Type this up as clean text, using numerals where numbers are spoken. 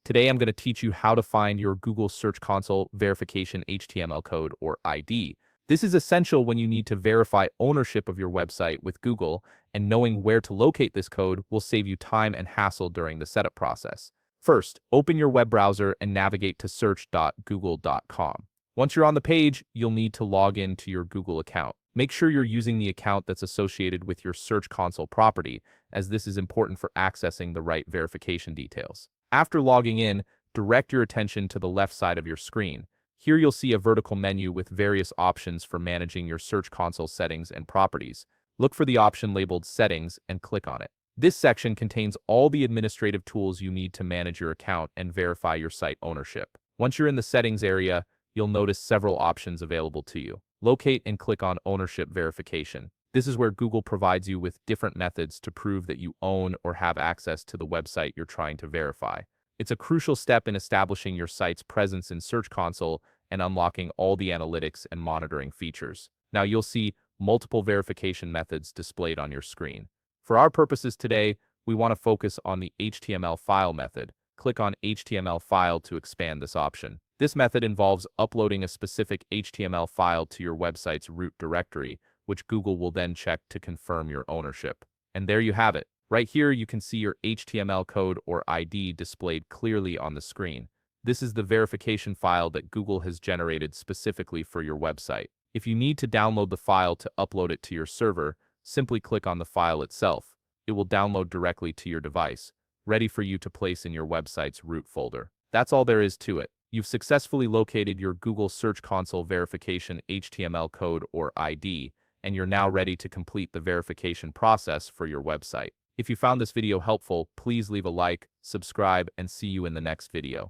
Today I'm going to teach you how to find your Google Search Console verification HTML code or ID. This is essential when you need to verify ownership of your website with Google, and knowing where to locate this code will save you time and hassle during the setup process. First, open your web browser and navigate to search.google.com. Once you're on the page, you'll need to log in to your Google account. Make sure you're using the account that's associated with your Search Console property, as this is important for accessing the right verification details. After logging in, direct your attention to the left side of your screen. Here you'll see a vertical menu with various options for managing your Search Console settings and properties. Look for the option labeled Settings and click on it. This section contains all the administrative tools you need to manage your account and verify your site ownership. Once you're in the settings area, you'll notice several options available to you. Locate and click on Ownership Verification. This is where Google provides you with different methods to prove that you own or have access to the website you're trying to verify. It's a crucial step in establishing your site's presence in Search Console and unlocking all the analytics and monitoring features. Now you'll see multiple verification methods displayed on your screen. For our purposes today, we want to focus on the HTML file method. Click on HTML file to expand this option. This method involves uploading a specific HTML file to your website's root directory, which Google will then check to confirm your ownership. And there you have it. Right here, you can see your HTML code or ID displayed clearly on the screen. This is the verification file that Google has generated specifically for your website. If you need to download the file to upload it to your server, simply click on the file itself. It will download directly to your device, ready for you to place in your website's root folder. That's all there is to it. You've successfully located your Google Search Console verification HTML code or ID, and you're now ready to complete the verification process for your website. If you found this video helpful, please leave a like, subscribe, and see you in the next video.